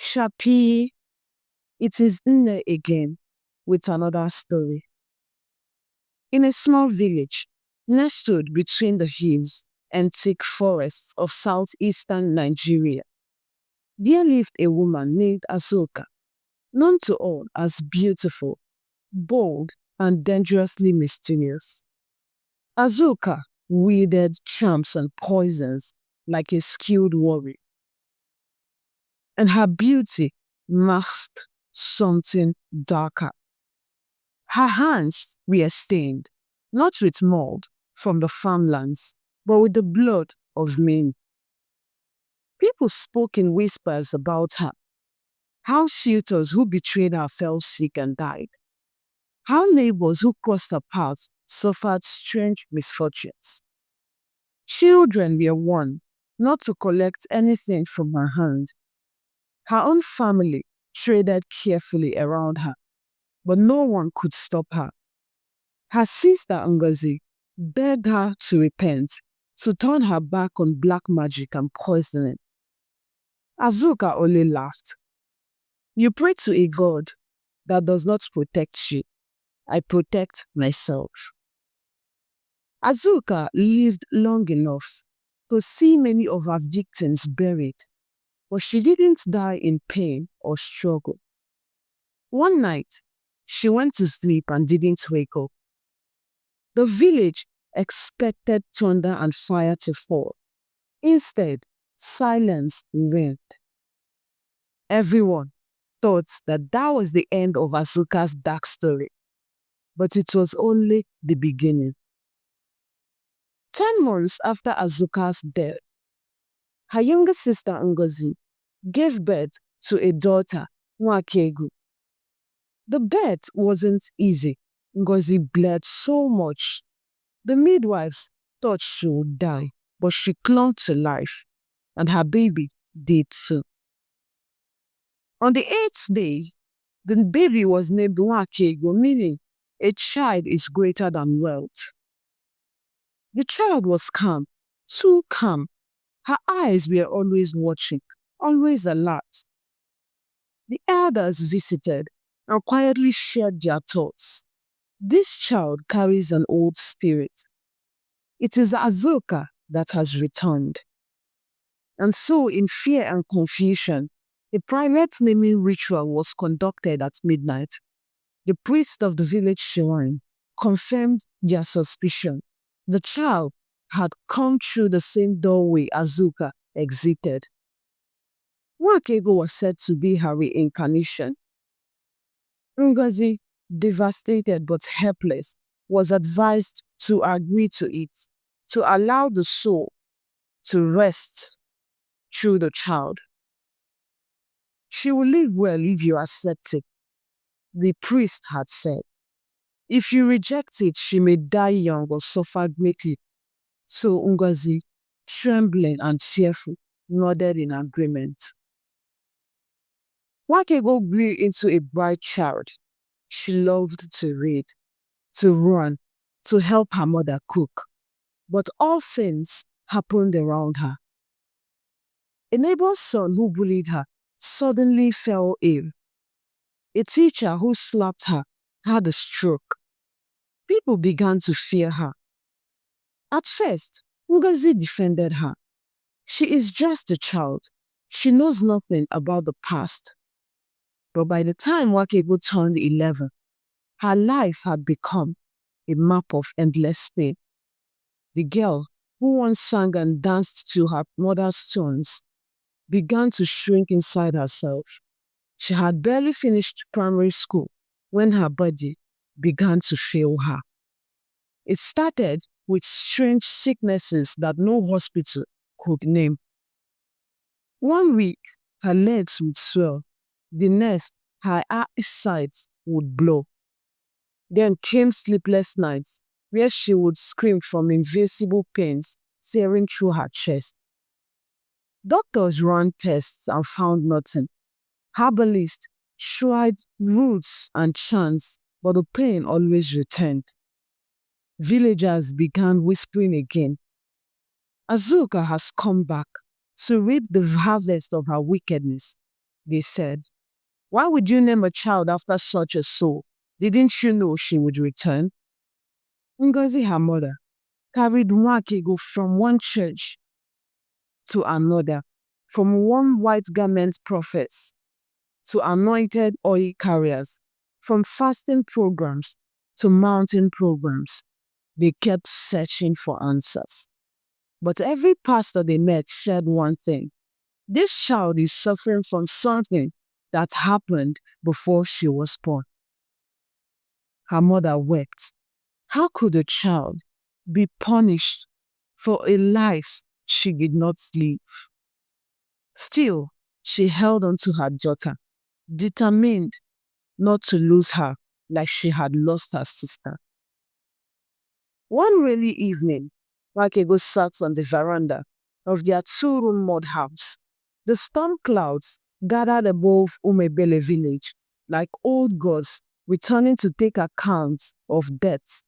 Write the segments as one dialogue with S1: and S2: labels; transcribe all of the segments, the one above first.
S1: Shapi, it is Nne again with another story. In a small village, nestled between the hills and thick forests of southeastern Nigeria, there lived a woman named Azuka, known to all as beautiful, bold, and dangerously mysterious. Azuka wielded charms and poisons like a skilled warrior, and her beauty masked something darker. Her hands were stained, not with mold from the farmlands, but with the blood of men. People spoke in whispers about her, how suitors who betrayed her fell sick and died, how neighbors who crossed her path suffered strange misfortunes. Children were warned not to collect anything from her hand. Her own family traded carefully around her, but no one could stop her. Her sister Ngozi begged her to repent, to turn her back on black magic and poisoning. Azuka only laughed. You pray to a god that does not protect you. I protect myself. Azuka lived long enough to see many of her victims buried, but she didn't die in pain or struggle. One night, she went to sleep and didn't wake up. The village expected thunder and fire to fall. Instead, silence reigned. Everyone thought that was the end of Azuka's dark story, but it was only the beginning. 10 months after Azuka's death, her younger sister Ngozi gave birth to a daughter, Nwakegu. The birth wasn't easy. Ngozi bled so much. The midwives thought she would die, but she clung to life, and her baby did too. On the 8th day, the baby was named Nwakegu, meaning a child is greater than wealth. The child was calm, too calm. Her eyes were always watching, always alert. The elders visited and quietly shared their thoughts. This child carries an old spirit. It is Azuka that has returned. And so, in fear and confusion, a private naming ritual was conducted at midnight. The priest of the village shrine confirmed their suspicion. The child had come through the same doorway Azuka exited. Nwakego was said to be her reincarnation. Ngozi, devastated but helpless, was advised to agree to it, to allow the soul to rest through the child. She will live well if you accept it, the priest had said. If you reject it, she may die young or suffer greatly. So Ngozi, trembling and tearful, nodded in agreement. Nwakego grew into a bright child. She loved to read, to run, to help her mother cook. But all things happened around her. A neighbor's son who bullied her suddenly fell ill. A teacher who slapped her had a stroke. People began to fear her. At first, Ngozi defended her. She is just a child. She knows nothing about the past. But by the time Nwakego turned 11, her life had become a map of endless pain. The girl, who once sang and danced to her mother's tunes, began to shrink inside herself. She had barely finished primary school when her body began to fail her. It started with strange sicknesses that no hospital could name. One week, her legs would swell. The next, her eyesight would blow. Then came sleepless nights, where she would scream from invisible pains tearing through her chest. Doctors ran tests and found nothing. Herbalists tried roots and chants, but the pain always returned. Villagers began whispering again. Azuka has come back to reap the harvest of her wickedness. they said. Why would you name a child after such a soul? Didn't you know she would return? Ngozi, her mother, carried Nwakego from one church to another, from one white garment prophets to anointed oil carriers, from fasting programs to mountain programs. They kept searching for answers. But every pastor they met said one thing: this child is suffering from something that happened before she was born. Her mother wept. How could a child be punished for a life she did not live? Still, she held on to her daughter, determined not to lose her like she had lost her sister. One rainy evening, Wakego sat on the veranda of their two-room mud house. The storm clouds gathered above Umebele village like old gods returning to take account of death.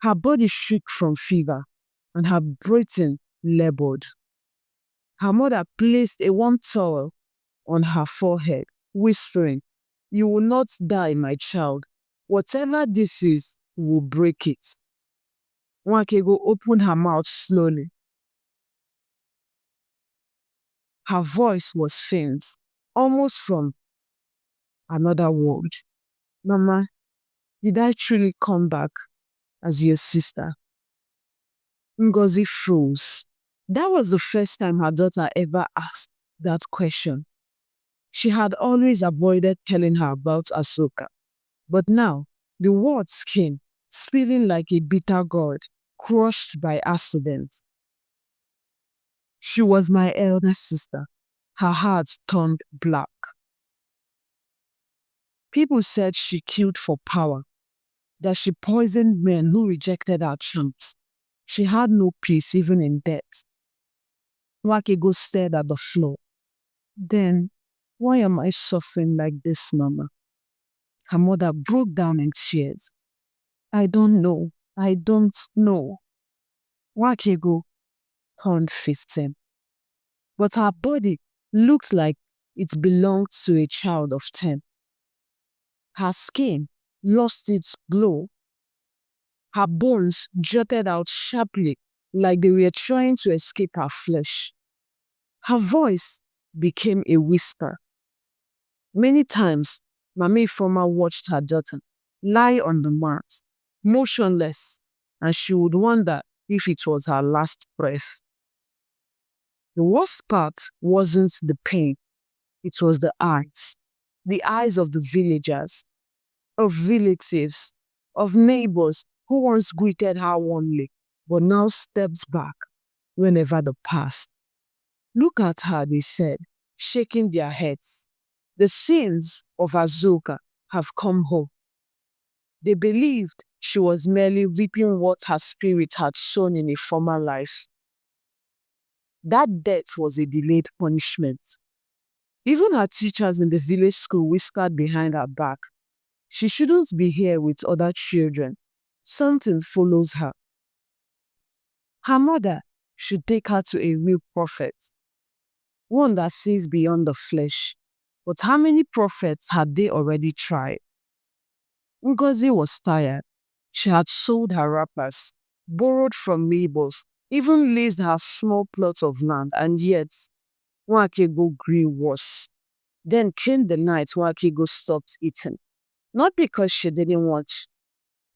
S1: Her body shook from fever and her breathing labored. Her mother placed a warm towel on her forehead, whispering, "You will not die, my child. Whatever this is, will break it." Nwakego opened her mouth slowly. Her voice was faint, almost from another world. "Mama, did I truly come back as your sister?" Ngozi froze. That was the first time her daughter ever asked that question. She had always avoided telling her about Azuka. But now, the words came, spilling like a bitter gourd, crushed by accident. She was my elder sister. Her heart turned black. People said she killed for power, that she poisoned men who rejected her charms. She had no peace even in death. Wakego stared at the floor. Then, why am I suffering like this, Mama? Her mother broke down in tears. I don't know. I don't know. Wakego turned 15. But her body looked like it belonged to a child of 10. Her skin lost its glow. Her bones jutted out sharply like they were trying to escape her flesh. Her voice became a whisper. Many times, Mama Ifeoma watched her daughter lie on the mat, motionless, and she would wonder if it was her last breath. The worst part wasn't the pain, it was the eyes of the villagers, of relatives, of neighbors who once greeted her warmly, but now stepped back whenever they passed. Look at her, they said, shaking their heads. The sins of Azuka have come home. They believed she was merely reaping what her spirit had sown in a former life. That death was a delayed punishment. Even her teachers in the village school whispered behind her back, she shouldn't be here with other children. Something follows her. Her mother should take her to a real prophet, one that sees beyond the flesh. But how many prophets had they already tried? Ngozi was tired. She had sold her wrappers, borrowed from neighbors, even leased her small plot of land, and yet Nwakego grew worse. Then came the night Nwakego stopped eating. Not because she didn't want,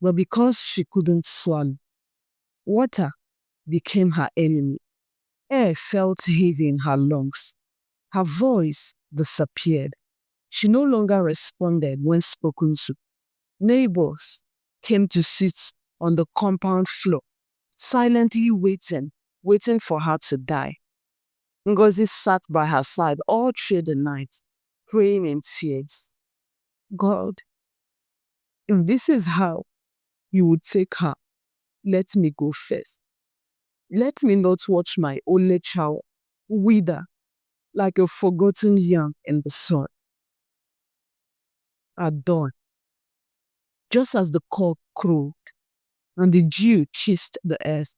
S1: but because she couldn't swallow. Water became her enemy. Air felt heavy in her lungs. Her voice disappeared. She no longer responded when spoken to. Neighbors came to sit on the compound floor, silently waiting for her to die. Ngozi sat by her side all through the night, praying in tears. God, if this is how you would take her, let me go first. Let me not watch my only child wither like a forgotten yam in the sun. At dawn, just as the cock crowed and the dew kissed the earth,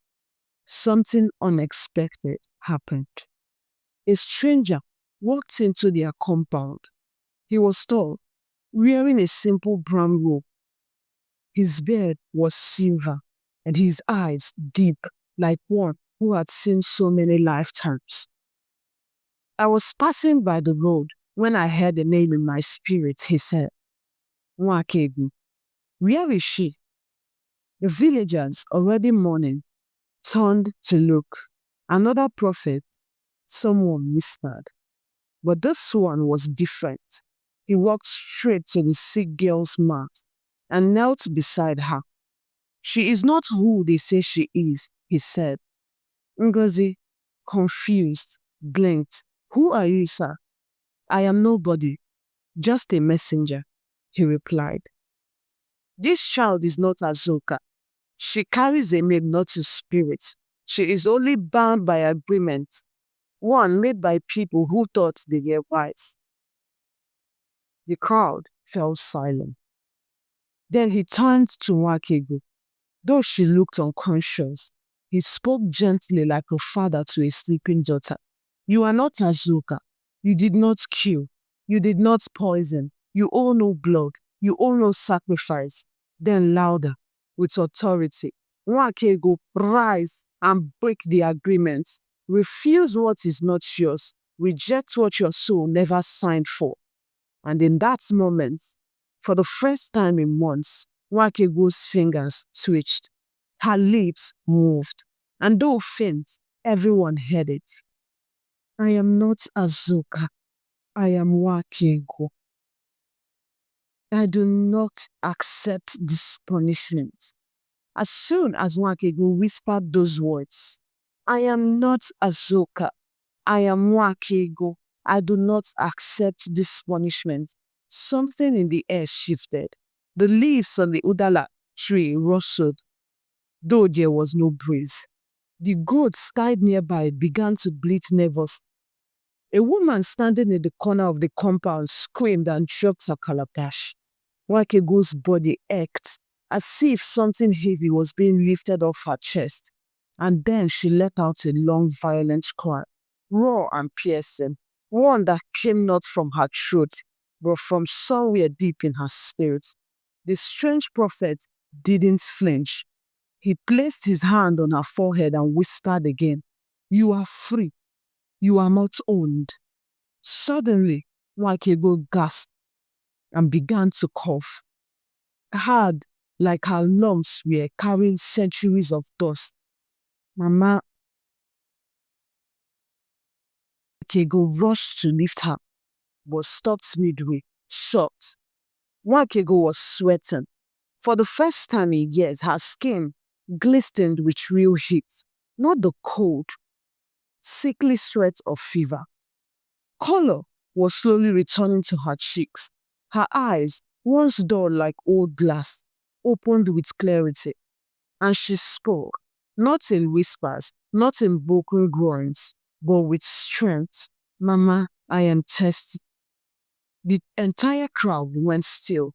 S1: something unexpected happened. A stranger walked into their compound. He was tall, wearing a simple brown robe. His beard was silver, and his eyes deep, like one who had seen so many lifetimes. I was passing by the road when I heard a name in my spirit. He said, Nwakegu. Where is she? The villagers, already mourning, turned to look. Another prophet, someone whispered. But this one was different. He walked straight to the sick girl's mat and knelt beside her. She is not who they say she is, he said. Ngozi, confused, blinked. Who are you, sir? I am nobody, just a messenger, he replied. This child is not Azuka. She carries a name, not a spirit. She is only bound by agreement, one made by people who thought they were wise. The crowd fell silent. Then he turned to Nwakegu. Though she looked unconscious, he spoke gently like a father to a sleeping daughter. You are not Azuka. You did not kill. You did not poison. You owe no blood. You owe no sacrifice. Then louder, with authority, Nwakegu, rise and break the agreement. Refuse what is not yours. Reject what your soul never signed for. And in that moment, for the first time in months, Nwakegu's fingers twitched. Her lips moved. And though faint, everyone heard it. I am not Azuka. I am Nwakegu. I do not accept this punishment. As soon as Nwakegu whispered those words, I am not Azuka. I am Nwakegu. I do not accept this punishment. Something in the air shifted. The leaves on the udala tree rustled, though there was no breeze. The goats tied nearby began to bleat nervously. A woman standing in the corner of the compound screamed and dropped her calabash. Nwakegu's body ached, as if something heavy was being lifted off her chest. And then she let out a long, violent cry, raw and piercing, one that came not from her throat, but from somewhere deep in her spirit. The strange prophet didn't flinch. He placed his hand on her forehead and whispered again, You are free. You are not owned. Suddenly, Nwakegu gasped and began to cough, hard like her lungs were carrying centuries of dust. Mama Nwakegu rushed to lift her, but stopped midway, shocked. Nwakegu was sweating. For the first time in years, her skin glistened with real heat, not the cold, sickly sweat of fever. Color was slowly returning to her cheeks. Her eyes, once dull like old glass, opened with clarity, and she spoke, not in whispers, not in broken groans, but with strength. Mama, I am thirsty. The entire crowd went still.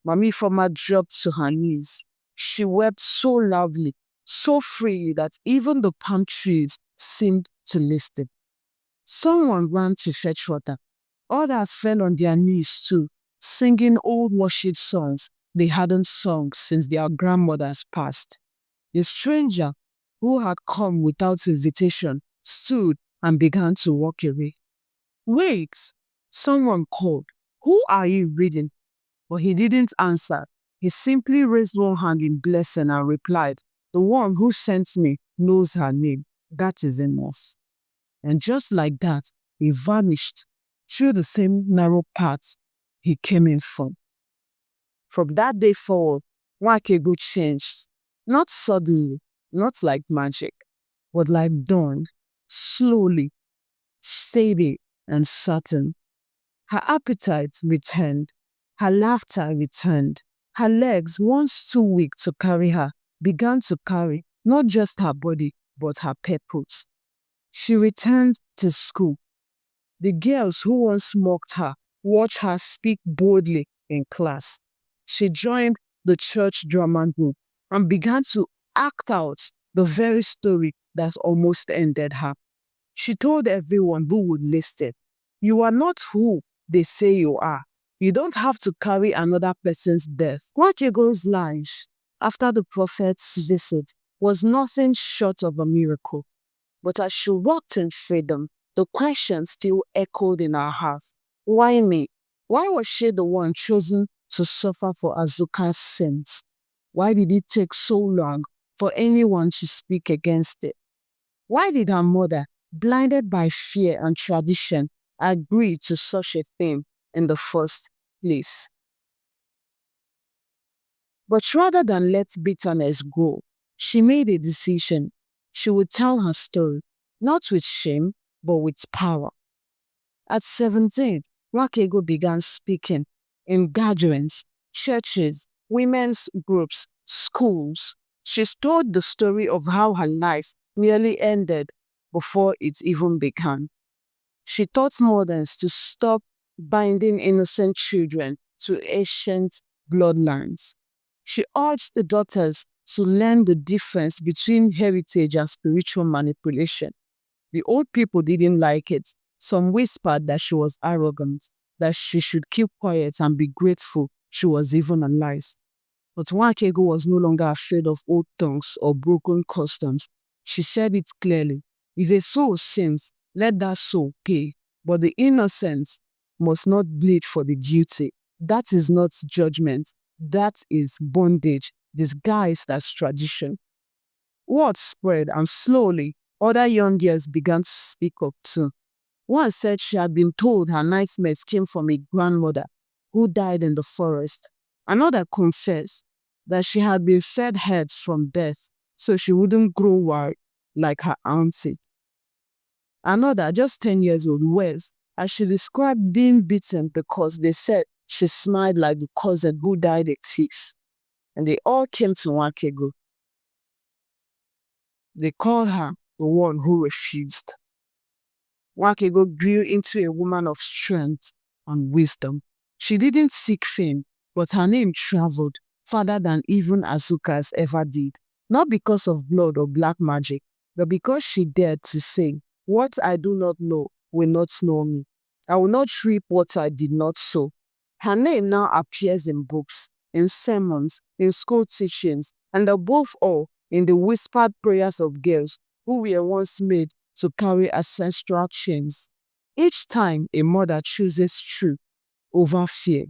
S1: Mami Foma dropped to her knees. She wept so loudly, so freely that even the palm trees seemed to listen. Someone ran to fetch water. Others fell on their knees too, singing old worship songs they hadn't sung since their grandmothers passed. The stranger, who had come without invitation, stood and began to walk away. Wait! Someone called. Who are you reading? But he didn't answer. He simply raised one hand in blessing and replied, The one who sent me knows her name. That is enough. And just like that, he vanished through the same narrow path he came in from. From that day forward, Nwakegu changed. Not suddenly, not like magic, but like dawn, slowly, steady, and certain. Her appetite returned. Her laughter returned. Her legs, once too weak to carry her, began to carry not just her body, but her purpose. She returned to school. The girls who once mocked her watched her speak boldly in class. She joined the church drama group and began to act out the very story that almost ended her. She told everyone who would listen, You are not who they say you are. You don't have to carry another person's death. Nwakego's life after the prophet's visit was nothing short of a miracle. But as she walked in freedom, the question still echoed in her heart. Why me? Why was she the one chosen to suffer for Azuka's sins? Why did it take so long for anyone to speak against it? Why did her mother, blinded by fear and tradition, agree to such a thing in the first place? But rather than let bitterness go, she made a decision. She would tell her story, not with shame, but with power. At 17, Nwakego began speaking in gatherings, churches, women's groups, schools. She told the story of how her life nearly ended before it even began. She taught mothers to stop binding innocent children to ancient bloodlines. She urged the daughters to learn the difference between heritage and spiritual manipulation. The old people didn't like it. Some whispered that she was arrogant, that she should keep quiet and be grateful she was even alive. But Nwakego was no longer afraid of old tongues or broken customs. She said it clearly. If a soul sins, let that soul pay. But the innocent must not bleed for the guilty. That is not judgment. That is bondage disguised as tradition. Word spread, and slowly other young girls began to speak up too. One said she had been told her nightmares came from a grandmother who died in the forest. Another confessed that she had been fed herbs from birth so she wouldn't grow wild like her auntie. Another, just 10 years old, was, as she described being beaten because they said she smiled like the cousin who died a thief. And they all came to Nwakego. They called her the one who refused. Nwakego grew into a woman of strength and wisdom. She didn't seek fame, but her name traveled farther than even Azuka's ever did. Not because of blood or black magic, but because she dared to say, "What I do not know will not know me. I will not reap what I did not sow." Her name now appears in books, in sermons, in school teachings, and above all, in the whispered prayers of girls who were once made to carry ancestral chains. Each time a mother chooses truth over fear,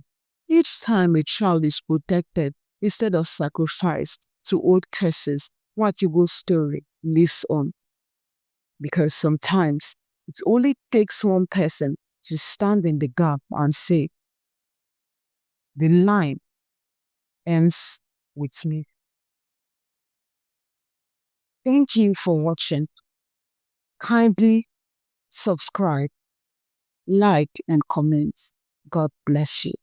S1: each time a child is protected instead of sacrificed to old curses, Nwakego's story lives on. Because sometimes it only takes one person to stand in the gap and say, the line ends with me. Thank you for watching. Kindly subscribe, like, and comment. God bless you.